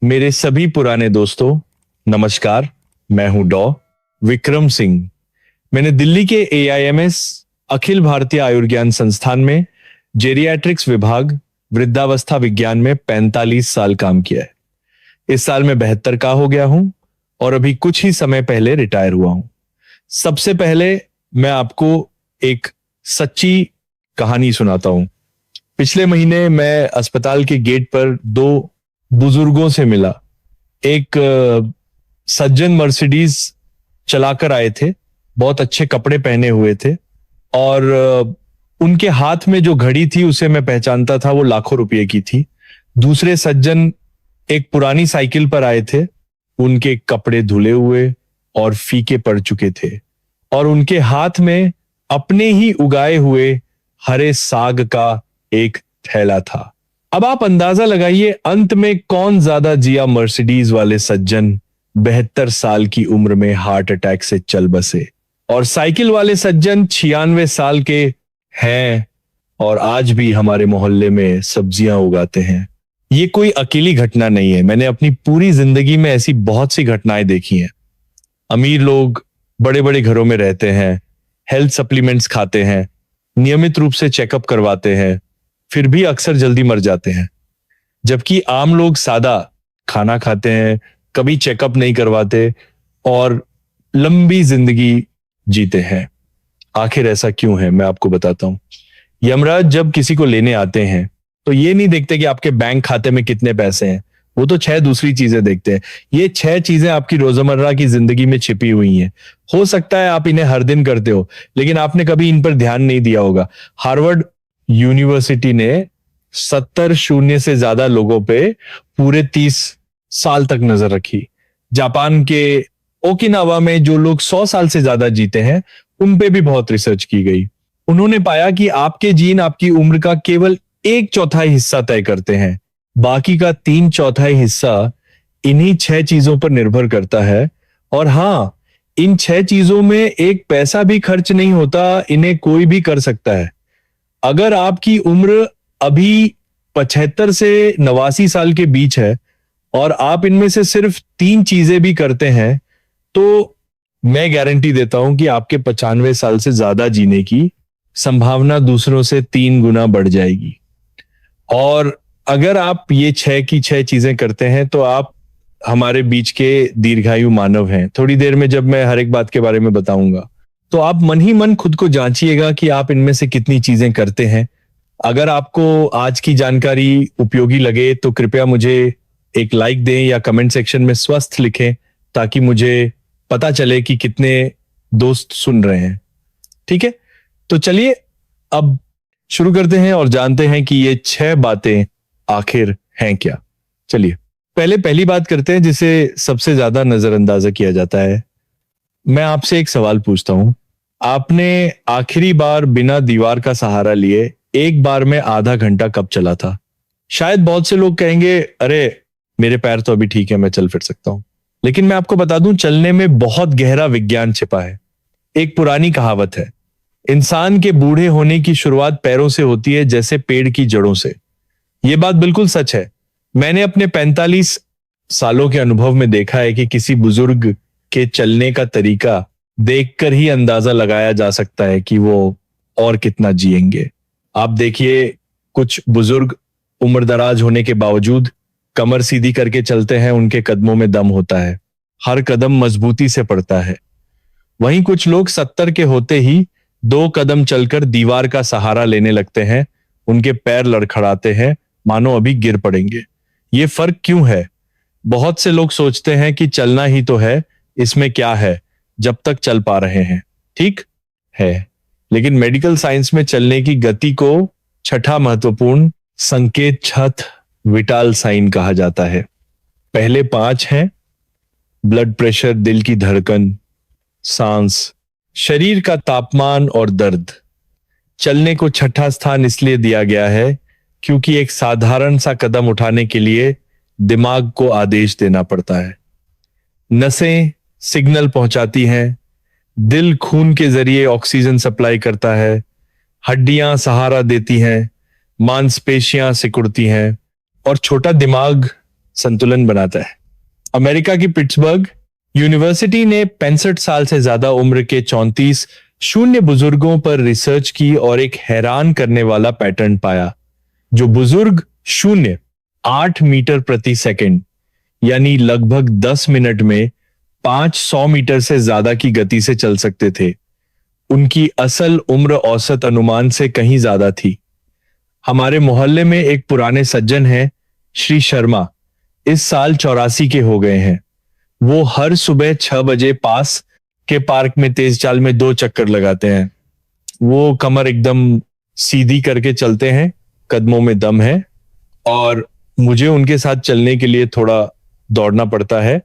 मेरे सभी पुराने दोस्तों, नमस्कार। मैं हूं डॉ विक्रम सिंह। मैंने दिल्ली के AIMS अखिल भारतीय आयुर्विज्ञान संस्थान में जेरियाट्रिक्स विभाग वृद्धावस्था विज्ञान में 45 साल काम किया है। इस साल मैं 72 का हो गया हूं और अभी कुछ ही समय पहले रिटायर हुआ हूं। सबसे पहले मैं आपको एक सच्ची कहानी सुनाता हूं। पिछले महीने मैं अस्पताल के गेट पर दो बुजुर्गों से मिला। एक सज्जन मर्सिडीज चलाकर आए थे, बहुत अच्छे कपड़े पहने हुए थे और उनके हाथ में जो घड़ी थी उसे मैं पहचानता था, वो लाखों रुपए की थी। दूसरे सज्जन एक पुरानी साइकिल पर आए थे, उनके कपड़े धुले हुए और फीके पड़ चुके थे और उनके हाथ में अपने ही उगाए हुए हरे साग का एक थैला था। अब आप अंदाजा लगाइए अंत में कौन ज्यादा जिया, मर्सिडीज वाले सज्जन 72 साल की उम्र में हार्ट अटैक से चल बसे और साइकिल वाले सज्जन 96 साल के हैं और आज भी हमारे मोहल्ले में सब्जियां उगाते हैं। ये कोई अकेली घटना नहीं है, मैंने अपनी पूरी जिंदगी में ऐसी बहुत सी घटनाएं देखी हैं। अमीर लोग बड़े बड़े घरों में रहते हैं, हेल्थ सप्लीमेंट्स खाते हैं, नियमित रूप से चेकअप करवाते हैं, फिर भी अक्सर जल्दी मर जाते हैं। जबकि आम लोग सादा खाना खाते हैं, कभी चेकअप नहीं करवाते और लंबी जिंदगी जीते हैं। आखिर ऐसा क्यों है, मैं आपको बताता हूं। यमराज जब किसी को लेने आते हैं तो ये नहीं देखते कि आपके बैंक खाते में कितने पैसे हैं, वो तो 6 दूसरी चीजें देखते हैं। ये 6 चीजें आपकी रोजमर्रा की जिंदगी में छिपी हुई हैं। हो सकता है आप इन्हें हर दिन करते हो, लेकिन आपने कभी इन पर ध्यान नहीं दिया होगा। हार्वर्ड यूनिवर्सिटी ने 70 शून्य से ज्यादा लोगों पे पूरे 30 साल तक नजर रखी। जापान के ओकिनावा में जो लोग 100 साल से ज्यादा जीते हैं उन पे भी बहुत रिसर्च की गई। उन्होंने पाया कि आपके जीन आपकी उम्र का केवल 1/4 हिस्सा तय करते हैं, बाकी का 3/4 हिस्सा इन्हीं 6 चीजों पर निर्भर करता है। और हाँ, इन 6 चीजों में एक पैसा भी खर्च नहीं होता, इन्हें कोई भी कर सकता है। अगर आपकी उम्र अभी 75 से 89 साल के बीच है और आप इनमें से सिर्फ 3 चीजें भी करते हैं तो मैं गारंटी देता हूं कि आपके 95 साल से ज्यादा जीने की संभावना दूसरों से 3 गुना बढ़ जाएगी। और अगर आप ये 6 की 6 चीजें करते हैं तो आप हमारे बीच के दीर्घायु मानव हैं। थोड़ी देर में जब मैं हर एक बात के बारे में बताऊंगा तो आप मन ही मन खुद को जांचिएगा कि आप इनमें से कितनी चीजें करते हैं। अगर आपको आज की जानकारी उपयोगी लगे तो कृपया मुझे एक लाइक दें या कमेंट सेक्शन में स्वस्थ लिखें, ताकि मुझे पता चले कि कितने दोस्त सुन रहे हैं। ठीक है, तो चलिए अब शुरू करते हैं और जानते हैं कि ये 6 बातें आखिर हैं क्या। चलिए पहले पहली बात करते हैं जिसे सबसे ज्यादा नजरअंदाजा किया जाता है। मैं आपसे एक सवाल पूछता हूं, आपने आखिरी बार बिना दीवार का सहारा लिए एक बार में आधा घंटा कब चला था? शायद बहुत से लोग कहेंगे, अरे मेरे पैर तो अभी ठीक है, मैं चल फिर सकता हूं। लेकिन मैं आपको बता दूं, चलने में बहुत गहरा विज्ञान छिपा है। एक पुरानी कहावत है, इंसान के बूढ़े होने की शुरुआत पैरों से होती है, जैसे पेड़ की जड़ों से। यह बात बिल्कुल सच है। मैंने अपने 45 सालों के अनुभव में देखा है कि किसी बुजुर्ग के चलने का तरीका देखकर ही अंदाजा लगाया जा सकता है कि वो और कितना जिएंगे। आप देखिए, कुछ बुजुर्ग उम्रदराज होने के बावजूद कमर सीधी करके चलते हैं, उनके कदमों में दम होता है, हर कदम मजबूती से पड़ता है। वहीं कुछ लोग 70 के होते ही 2 कदम चलकर दीवार का सहारा लेने लगते हैं, उनके पैर लड़खड़ाते हैं, मानो अभी गिर पड़ेंगे। ये फर्क क्यों है? बहुत से लोग सोचते हैं कि चलना ही तो है, इसमें क्या है, जब तक चल पा रहे हैं ठीक है। लेकिन मेडिकल साइंस में चलने की गति को छठा महत्वपूर्ण संकेत छत विटाल साइन कहा जाता है। पहले 5 हैं ब्लड प्रेशर, दिल की धड़कन, सांस, शरीर का तापमान और दर्द। चलने को छठा स्थान इसलिए दिया गया है क्योंकि एक साधारण सा कदम उठाने के लिए दिमाग को आदेश देना पड़ता है। नसें सिग्नल पहुंचाती हैं, दिल खून के जरिए ऑक्सीजन सप्लाई करता है, हड्डियां सहारा देती हैं, मांसपेशियां सिकुड़ती हैं और छोटा दिमाग संतुलन बनाता है। अमेरिका की पिट्सबर्ग यूनिवर्सिटी ने 65 साल से ज्यादा उम्र के 34 शून्य बुजुर्गों पर रिसर्च की और एक हैरान करने वाला पैटर्न पाया। जो बुजुर्ग शून्य 8 मीटर प्रति सेकंड यानी लगभग 10 मिनट में 500 मीटर से ज्यादा की गति से चल सकते थे, उनकी असल उम्र औसत अनुमान से कहीं ज्यादा थी। हमारे मोहल्ले में एक पुराने सज्जन हैं, श्री शर्मा, इस साल 84 के हो गए हैं। वो हर सुबह 6 बजे पास के पार्क में तेज चाल में 2 चक्कर लगाते हैं। वो कमर एकदम सीधी करके चलते हैं, कदमों में दम है, और मुझे उनके साथ चलने के लिए थोड़ा दौड़ना पड़ता है।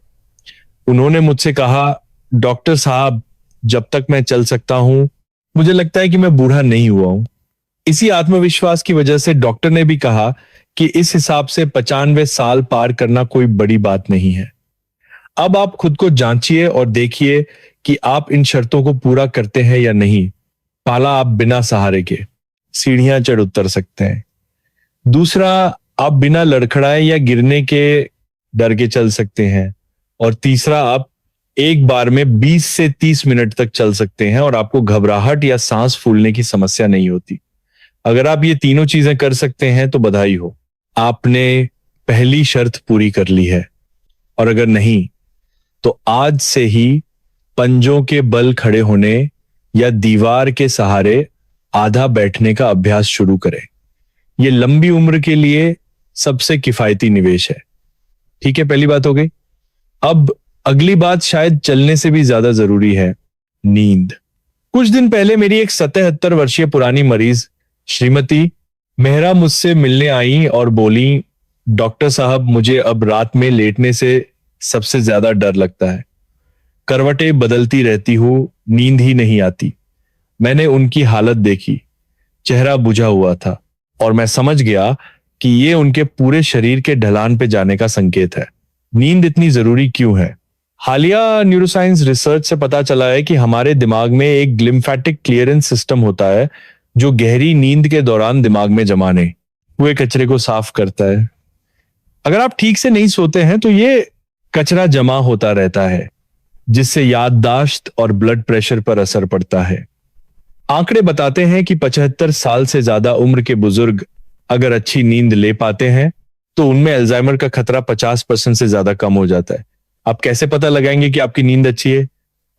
उन्होंने मुझसे कहा, डॉक्टर साहब, जब तक मैं चल सकता हूं मुझे लगता है कि मैं बूढ़ा नहीं हुआ हूं। इसी आत्मविश्वास की वजह से डॉक्टर ने भी कहा कि इस हिसाब से 95 साल पार करना कोई बड़ी बात नहीं है। अब आप खुद को जांचिए और देखिए कि आप इन शर्तों को पूरा करते हैं या नहीं। पहला, आप बिना सहारे के सीढ़ियां चढ़ उतर सकते हैं। दूसरा, आप बिना लड़खड़ाए या गिरने के डर के चल सकते हैं। और तीसरा, आप एक बार में 20 से 30 मिनट तक चल सकते हैं और आपको घबराहट या सांस फूलने की समस्या नहीं होती। अगर आप ये तीनों चीजें कर सकते हैं तो बधाई हो, आपने पहली शर्त पूरी कर ली है। और अगर नहीं तो आज से ही पंजों के बल खड़े होने या दीवार के सहारे आधा बैठने का अभ्यास शुरू करें। यह लंबी उम्र के लिए सबसे किफायती निवेश है। ठीक है, पहली बात हो गई। अब अगली बात शायद चलने से भी ज्यादा जरूरी है, नींद। कुछ दिन पहले मेरी एक 77 वर्षीय पुरानी मरीज श्रीमती मेहरा मुझसे मिलने आई और बोली, डॉक्टर साहब, मुझे अब रात में लेटने से सबसे ज्यादा डर लगता है। करवटें बदलती रहती हूं, नींद ही नहीं आती। मैंने उनकी हालत देखी, चेहरा बुझा हुआ था और मैं समझ गया कि ये उनके पूरे शरीर के ढलान पे जाने का संकेत है। नींद इतनी जरूरी क्यों है? हालिया न्यूरोसाइंस रिसर्च से पता चला है कि हमारे दिमाग में एक लिम्फेटिक क्लियरेंस सिस्टम होता है जो गहरी नींद के दौरान दिमाग में जमाने हुए कचरे को साफ करता है। अगर आप ठीक से नहीं सोते हैं तो ये कचरा जमा होता रहता है, जिससे याददाश्त और ब्लड प्रेशर पर असर पड़ता है। आंकड़े बताते हैं कि 75 साल से ज्यादा उम्र के बुजुर्ग अगर अच्छी नींद ले पाते हैं तो उनमें अल्जाइमर का खतरा 50% से ज्यादा कम हो जाता है। आप कैसे पता लगाएंगे कि आपकी नींद अच्छी है?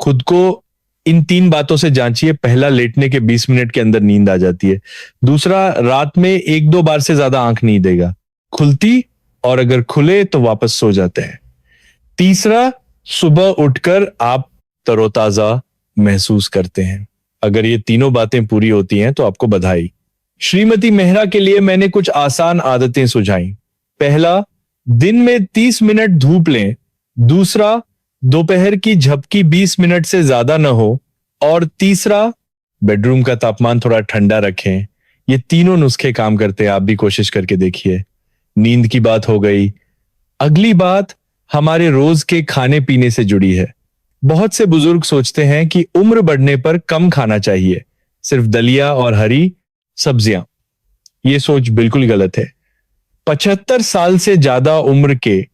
खुद को इन 3 बातों से जांचिए। पहला, लेटने के 20 मिनट के अंदर नींद आ जाती है। दूसरा, रात में 1-2 बार से ज्यादा आंख नहीं देगा, खुलती, और अगर खुले तो वापस सो जाते हैं। तीसरा, सुबह उठकर आप तरोताजा महसूस करते हैं। अगर ये तीनों बातें पूरी होती हैं तो आपको बधाई। श्रीमती मेहरा के लिए मैंने कुछ आसान आदतें सुझाई। पहला, दिन में 30 मिनट धूप लें। दूसरा, दोपहर की झपकी 20 मिनट से ज्यादा न हो। और तीसरा, बेडरूम का तापमान थोड़ा ठंडा रखें। ये तीनों नुस्खे काम करते हैं, आप भी कोशिश करके देखिए। नींद की बात हो गई। अगली बात हमारे रोज के खाने पीने से जुड़ी है। बहुत से बुजुर्ग सोचते हैं कि उम्र बढ़ने पर कम खाना चाहिए, सिर्फ दलिया और हरी सब्जियां। ये सोच बिल्कुल गलत है। 75 साल से ज्यादा उम्र के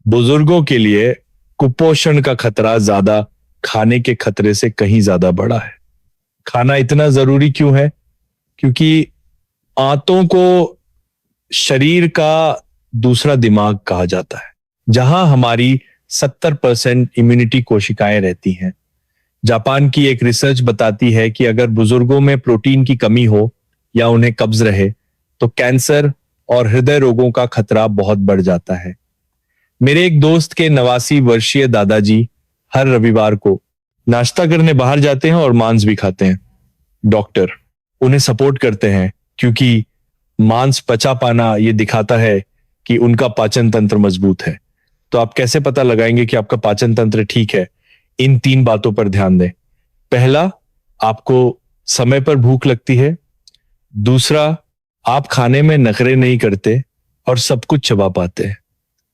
बुजुर्गों के लिए कुपोषण का खतरा ज्यादा खाने के खतरे से कहीं ज्यादा बड़ा है। खाना इतना जरूरी क्यों है? क्योंकि आंतों को शरीर का दूसरा दिमाग कहा जाता है, जहां हमारी 70% इम्यूनिटी कोशिकाएं रहती हैं। जापान की एक रिसर्च बताती है कि अगर बुजुर्गों में प्रोटीन की कमी हो या उन्हें कब्ज रहे तो कैंसर और हृदय रोगों का खतरा बहुत बढ़ जाता है। मेरे एक दोस्त के 89 वर्षीय दादाजी हर रविवार को नाश्ता करने बाहर जाते हैं और मांस भी खाते हैं। डॉक्टर उन्हें सपोर्ट करते हैं क्योंकि मांस पचा पाना ये दिखाता है कि उनका पाचन तंत्र मजबूत है। तो आप कैसे पता लगाएंगे कि आपका पाचन तंत्र ठीक है? इन 3 बातों पर ध्यान दें। पहला, आपको समय पर भूख लगती है। दूसरा, आप खाने में नखरे नहीं करते और सब कुछ चबा पाते हैं।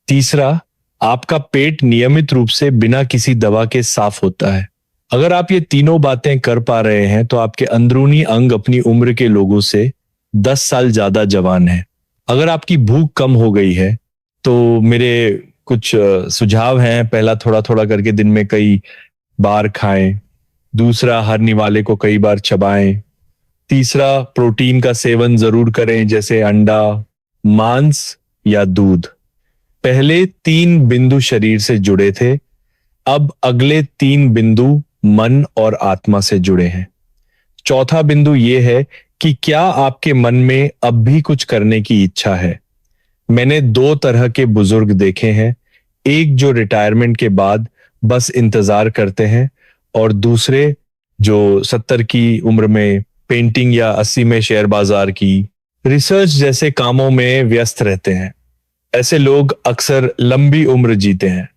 तीसरा, आपका पेट नियमित रूप से बिना किसी दवा के साफ होता है। अगर आप ये तीनों बातें कर पा रहे हैं तो आपके अंदरूनी अंग अपनी उम्र के लोगों से 10 साल ज्यादा जवान है। अगर आपकी भूख कम हो गई है तो मेरे कुछ सुझाव हैं। पहला, थोड़ा थोड़ा करके दिन में कई बार खाएं। दूसरा, हर निवाले को कई बार चबाएं। तीसरा, प्रोटीन का सेवन जरूर करें, जैसे अंडा, मांस या दूध। पहले 3 बिंदु शरीर से जुड़े थे, अब अगले 3 बिंदु मन और आत्मा से जुड़े हैं। चौथा बिंदु यह है कि क्या आपके मन में अब भी कुछ करने की इच्छा है। मैंने 2 तरह के बुजुर्ग देखे हैं, एक जो रिटायरमेंट के बाद बस इंतजार करते हैं, और दूसरे जो 70 की उम्र में पेंटिंग या 80 में शेयर बाजार की रिसर्च जैसे कामों में व्यस्त रहते हैं। ऐसे लोग अक्सर लंबी उम्र जीते हैं।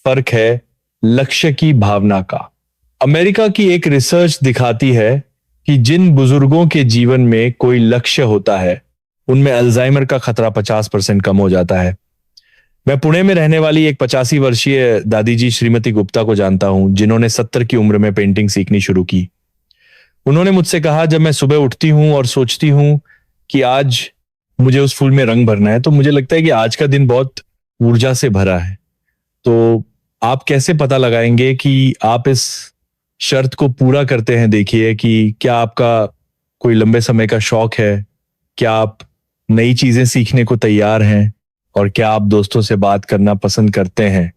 फर्क है लक्ष्य की भावना का। अमेरिका की एक रिसर्च दिखाती है कि जिन बुजुर्गों के जीवन में कोई लक्ष्य होता है, उनमें अल्जाइमर का खतरा 50% कम हो जाता है। मैं पुणे में रहने वाली एक 85 वर्षीय दादी जी श्रीमती गुप्ता को जानता हूं, जिन्होंने 70 की उम्र में पेंटिंग सीखनी शुरू की। उन्होंने मुझसे कहा, जब मैं सुबह उठती हूं और सोचती हूं कि आज मुझे उस फूल में रंग भरना है, तो मुझे लगता है कि आज का दिन बहुत ऊर्जा से भरा है। तो आप कैसे पता लगाएंगे कि आप इस शर्त को पूरा करते हैं? देखिए कि क्या आपका कोई लंबे समय का शौक है, क्या आप नई चीजें सीखने को तैयार हैं, और क्या आप दोस्तों से बात करना पसंद करते हैं।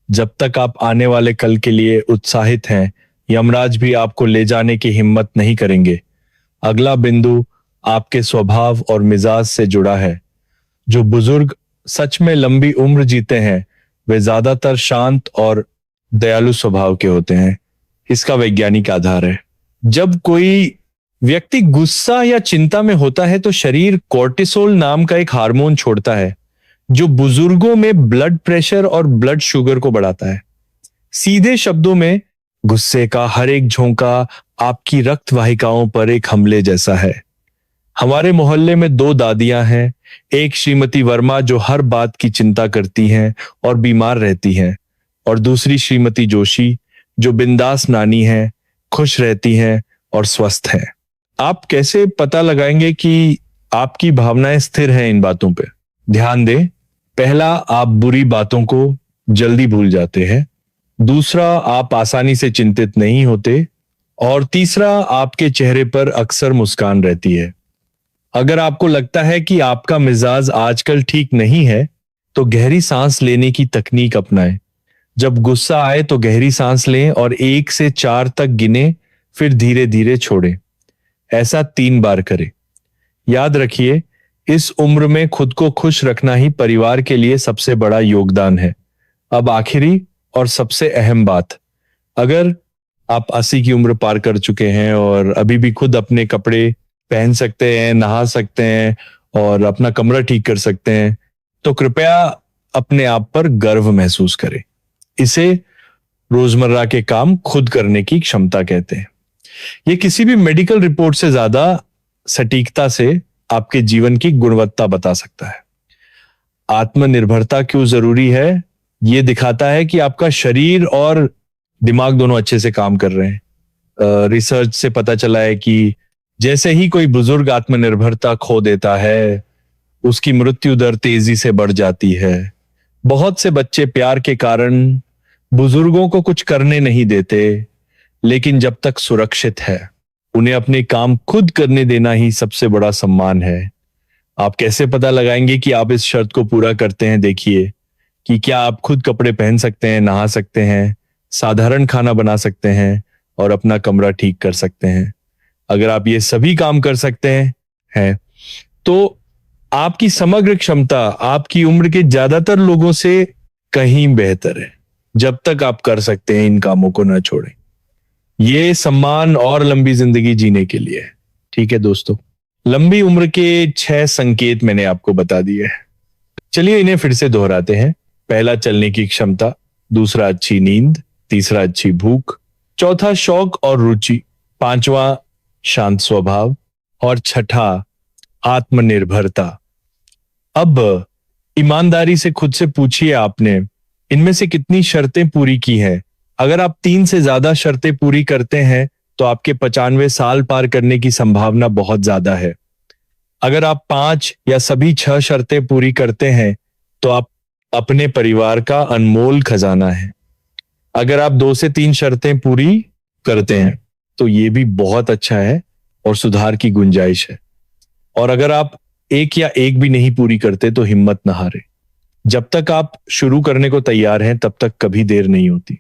जब तक आप आने वाले कल के लिए उत्साहित हैं, यमराज भी आपको ले जाने की हिम्मत नहीं करेंगे। अगला बिंदु आपके स्वभाव और मिजाज से जुड़ा है। जो बुजुर्ग सच में लंबी उम्र जीते हैं, वे ज्यादातर शांत और दयालु स्वभाव के होते हैं। इसका वैज्ञानिक आधार है। जब कोई व्यक्ति गुस्सा या चिंता में होता है, तो शरीर कोर्टिसोल नाम का एक हार्मोन छोड़ता है, जो बुजुर्गों में ब्लड प्रेशर और ब्लड शुगर को बढ़ाता है। सीधे शब्दों में, गुस्से का हर एक झोंका आपकी रक्त वाहिकाओं पर एक हमले जैसा है। हमारे मोहल्ले में 2 दादियां हैं, एक श्रीमती वर्मा जो हर बात की चिंता करती हैं और बीमार रहती हैं, और दूसरी श्रीमती जोशी जो बिंदास नानी हैं, खुश रहती हैं और स्वस्थ हैं। आप कैसे पता लगाएंगे कि आपकी भावनाएं स्थिर हैं इन बातों पे? ध्यान दें, पहला, आप बुरी बातों को जल्दी भूल जाते हैं। दूसरा, आप आसानी से चिंतित नहीं होते। और तीसरा, आपके चेहरे पर अक्सर मुस्कान रहती है। अगर आपको लगता है कि आपका मिजाज आजकल ठीक नहीं है, तो गहरी सांस लेने की तकनीक अपनाएं। जब गुस्सा आए तो गहरी सांस लें और 1 से 4 तक गिने, फिर धीरे धीरे छोड़ें। ऐसा 3 बार करें। याद रखिए, इस उम्र में खुद को खुश रखना ही परिवार के लिए सबसे बड़ा योगदान है। अब आखिरी और सबसे अहम बात, अगर आप 80 की उम्र पार कर चुके हैं और अभी भी खुद अपने कपड़े पहन सकते हैं, नहा सकते हैं और अपना कमरा ठीक कर सकते हैं, तो कृपया अपने आप पर गर्व महसूस करें। इसे रोजमर्रा के काम खुद करने की क्षमता कहते हैं। यह किसी भी मेडिकल रिपोर्ट से ज्यादा सटीकता से आपके जीवन की गुणवत्ता बता सकता है। आत्मनिर्भरता क्यों जरूरी है? यह दिखाता है कि आपका शरीर और दिमाग दोनों अच्छे से काम कर रहे हैं। रिसर्च से पता चला है कि जैसे ही कोई बुजुर्ग आत्मनिर्भरता खो देता है, उसकी मृत्यु दर तेजी से बढ़ जाती है। बहुत से बच्चे प्यार के कारण बुजुर्गों को कुछ करने नहीं देते, लेकिन जब तक सुरक्षित है, उन्हें अपने काम खुद करने देना ही सबसे बड़ा सम्मान है। आप कैसे पता लगाएंगे कि आप इस शर्त को पूरा करते हैं? देखिए कि क्या आप खुद कपड़े पहन सकते हैं, नहा सकते हैं, साधारण खाना बना सकते हैं और अपना कमरा ठीक कर सकते हैं। अगर आप ये सभी काम कर सकते हैं तो आपकी समग्र क्षमता आपकी उम्र के ज्यादातर लोगों से कहीं बेहतर है। जब तक आप कर सकते हैं, इन कामों को ना छोड़ें। ये सम्मान और लंबी जिंदगी जीने के लिए है। ठीक है दोस्तों, लंबी उम्र के 6 संकेत मैंने आपको बता दिए। चलिए इन्हें फिर से दोहराते हैं। पहला, चलने की क्षमता। दूसरा, अच्छी नींद। तीसरा, अच्छी भूख। चौथा, शौक और रुचि। पांचवा, शांत स्वभाव। और छठा, आत्मनिर्भरता। अब ईमानदारी से खुद से पूछिए, आपने इनमें से कितनी शर्तें पूरी की हैं? अगर आप 3 से ज्यादा शर्तें पूरी करते हैं, तो आपके 95 साल पार करने की संभावना बहुत ज्यादा है। अगर आप 5 या सभी 6 शर्तें पूरी करते हैं, तो आप अपने परिवार का अनमोल खजाना है। अगर आप 2 से 3 शर्तें पूरी करते हैं तो ये भी बहुत अच्छा है और सुधार की गुंजाइश है। और अगर आप एक या एक भी नहीं पूरी करते तो हिम्मत ना हारे। जब तक आप शुरू करने को तैयार हैं तब तक कभी देर नहीं होती।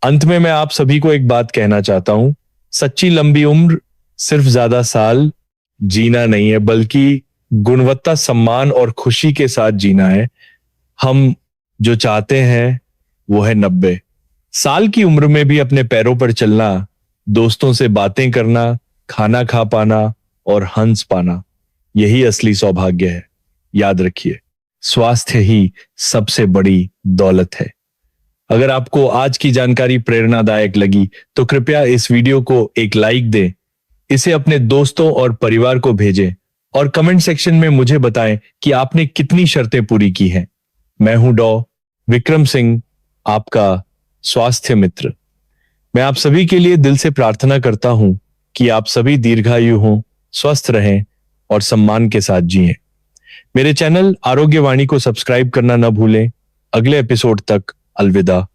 अंत में मैं आप सभी को एक बात कहना चाहता हूं, सच्ची लंबी उम्र सिर्फ ज्यादा साल जीना नहीं है, बल्कि गुणवत्ता, सम्मान और खुशी के साथ जीना है। हम जो चाहते हैं वो है 90 साल की उम्र में भी अपने पैरों पर चलना, दोस्तों से बातें करना, खाना खा पाना और हंस पाना। यही असली सौभाग्य है। याद रखिए, स्वास्थ्य ही सबसे बड़ी दौलत है। अगर आपको आज की जानकारी प्रेरणादायक लगी तो कृपया इस वीडियो को एक लाइक दें, इसे अपने दोस्तों और परिवार को भेजें और कमेंट सेक्शन में मुझे बताएं कि आपने कितनी शर्तें पूरी की हैं। मैं हूं डॉ विक्रम सिंह, आपका स्वास्थ्य मित्र। मैं आप सभी के लिए दिल से प्रार्थना करता हूं कि आप सभी दीर्घायु हों, स्वस्थ रहें और सम्मान के साथ जिएं। मेरे चैनल आरोग्यवाणी को सब्सक्राइब करना न भूलें। अगले एपिसोड तक अलविदा।